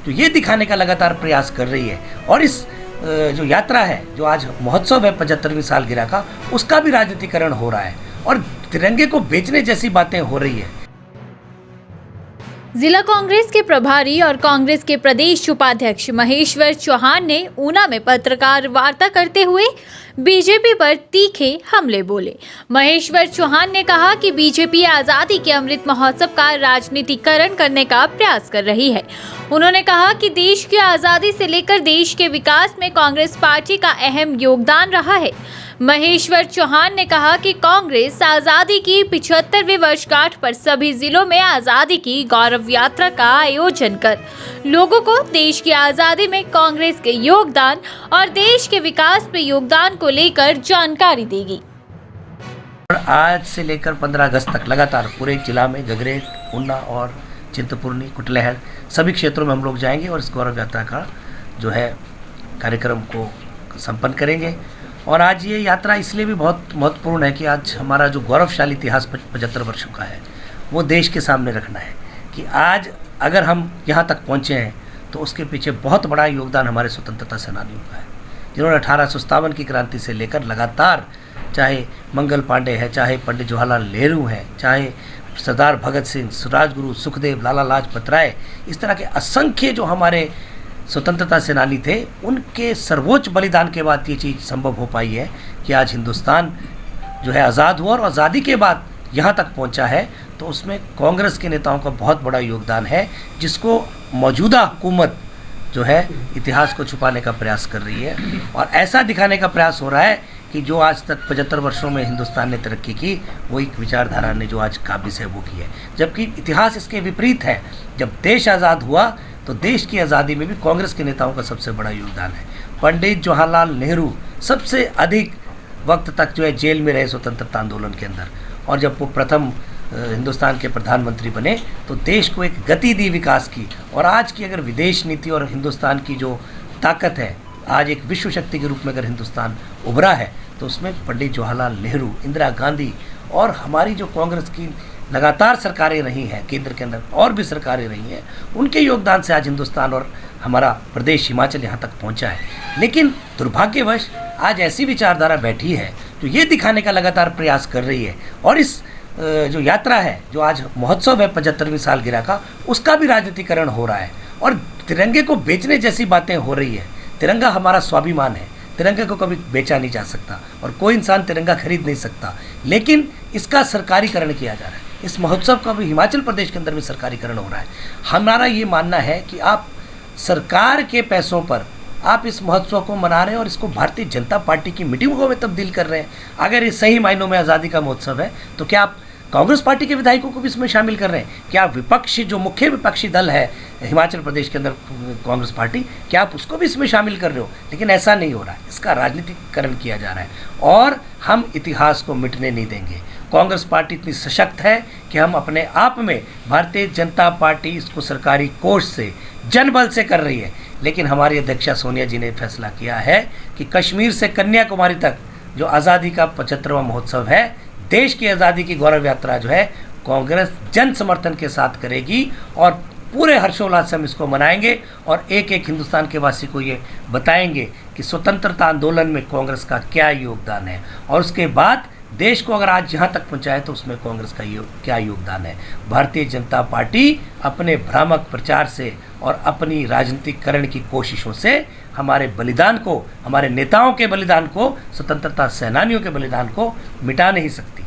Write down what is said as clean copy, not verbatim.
जो ये दिखाने का लगातार प्रयास कर रही है। और इस जो यात्रा है, जो आज महोत्सव है 75वीं सालगिरह का, उसका भी राजनीतिकरण हो रहा है और तिरंगे को बेचने जैसी बातें हो रही है। जिला कांग्रेस के प्रभारी और कांग्रेस के प्रदेश उपाध्यक्ष महेश्वर चौहान ने ऊना में पत्रकार वार्ता करते हुए बीजेपी पर तीखे हमले बोले। महेश्वर चौहान ने कहा कि बीजेपी आजादी के अमृत महोत्सव का राजनीतिकरण करने का प्रयास कर रही है। उन्होंने कहा कि देश की आजादी से लेकर देश के विकास में कांग्रेस पार्टी का अहम योगदान रहा है। महेश्वर चौहान ने कहा कि कांग्रेस आजादी की 75वीं वर्षगांठ पर सभी जिलों में आजादी की गौरव यात्रा का आयोजन कर लोगों को देश की आजादी में कांग्रेस के योगदान और देश के विकास में योगदान को लेकर जानकारी देगी। आज से लेकर 15 अगस्त तक लगातार पूरे जिला में गगरेट, ऊना और चिंतपूर्णी, कुटलहर सभी क्षेत्रों में हम लोग जाएंगे और इस गौरव यात्रा का जो है कार्यक्रम को संपन्न करेंगे। और आज ये यात्रा इसलिए भी बहुत महत्वपूर्ण है कि आज हमारा जो गौरवशाली इतिहास 75 वर्षों का है वो देश के सामने रखना है कि आज अगर हम यहाँ तक पहुँचे हैं तो उसके पीछे बहुत बड़ा योगदान हमारे स्वतंत्रता सेनानियों का है, जिन्होंने 1857 की क्रांति से लेकर लगातार, चाहे मंगल पांडे है, चाहे पंडित जवाहरलाल नेहरू हैं, चाहे सरदार भगत सिंह, राजगुरु सुखदेव, लाला लाजपत राय, इस तरह के असंख्य जो हमारे स्वतंत्रता सेनानी थे, उनके सर्वोच्च बलिदान के बाद ये चीज़ संभव हो पाई है कि आज हिंदुस्तान जो है आज़ाद हुआ और आज़ादी के बाद यहाँ तक पहुँचा है। तो उसमें कांग्रेस के नेताओं का बहुत बड़ा योगदान है, जिसको मौजूदा हुकूमत जो है इतिहास को छुपाने का प्रयास कर रही है और ऐसा दिखाने का प्रयास हो रहा है कि जो आज तक 75 वर्षों में हिंदुस्तान ने तरक्की की, वो एक विचारधारा ने जो आज काबिज है वो की है। जबकि इतिहास इसके विपरीत है। जब देश आज़ाद हुआ तो देश की आज़ादी में भी कांग्रेस के नेताओं का सबसे बड़ा योगदान है। पंडित जवाहरलाल नेहरू सबसे अधिक वक्त तक जो है जेल में रहे स्वतंत्रता आंदोलन के अंदर, और जब वो प्रथम हिंदुस्तान के प्रधानमंत्री बने तो देश को एक गति दी विकास की। और आज की अगर विदेश नीति और हिंदुस्तान की जो ताकत है, आज एक विश्व शक्ति के रूप में अगर हिंदुस्तान उभरा है, तो उसमें पंडित जवाहरलाल नेहरू, इंदिरा गांधी और हमारी जो कांग्रेस की लगातार सरकारें रही हैं, केंद्र के अंदर और भी सरकारें रही हैं, उनके योगदान से आज हिंदुस्तान और हमारा प्रदेश हिमाचल यहाँ तक पहुँचा है। लेकिन दुर्भाग्यवश आज ऐसी विचारधारा बैठी है जो ये दिखाने का लगातार प्रयास कर रही है। और इस जो यात्रा है, जो आज महोत्सव है 75वीं सालगिरह का, उसका भी राजनीतिकरण हो रहा है और तिरंगे को बेचने जैसी बातें हो रही है। तिरंगा हमारा स्वाभिमान है, तिरंगे को कभी बेचा नहीं जा सकता और कोई इंसान तिरंगा खरीद नहीं सकता, लेकिन इसका सरकारीकरण किया जा रहा है। इस महोत्सव का भी हिमाचल प्रदेश के अंदर भी सरकारीकरण हो रहा है। हमारा ये मानना है कि आप सरकार के पैसों पर आप इस महोत्सव को मना रहे हैं और इसको भारतीय जनता पार्टी की मीटिंगों में तब्दील कर रहे हैं। अगर ये सही मायनों में आज़ादी का महोत्सव है तो क्या आप कांग्रेस पार्टी के विधायकों को भी इसमें शामिल कर रहे हैं? क्या विपक्षी जो मुख्य विपक्षी दल है हिमाचल प्रदेश के अंदर कांग्रेस पार्टी, क्या आप उसको भी इसमें शामिल कर रहे हो? लेकिन ऐसा नहीं हो रहा है, इसका राजनीतिकरण किया जा रहा है और हम इतिहास को मिटने नहीं देंगे। कांग्रेस पार्टी इतनी सशक्त है कि हम अपने आप में, भारतीय जनता पार्टी इसको सरकारी कोष से, जनबल से कर रही है। लेकिन हमारी अध्यक्षा सोनिया जी ने फैसला किया है कि कश्मीर से कन्याकुमारी तक जो आज़ादी का 75वां महोत्सव है, देश की आज़ादी की गौरव यात्रा जो है, कांग्रेस जन समर्थन के साथ करेगी और पूरे हर्षोल्लास से हम इसको मनाएंगे और एक एक हिंदुस्तान के वासी को ये बताएंगे कि स्वतंत्रता आंदोलन में कांग्रेस का क्या योगदान है। और उसके बाद देश को अगर आज यहाँ तक पहुँचाए तो उसमें कांग्रेस का क्या योगदान है। भारतीय जनता पार्टी अपने भ्रामक प्रचार से और अपनी राजनीतिकरण की कोशिशों से हमारे बलिदान को, हमारे नेताओं के बलिदान को, स्वतंत्रता सेनानियों के बलिदान को मिटा नहीं सकती।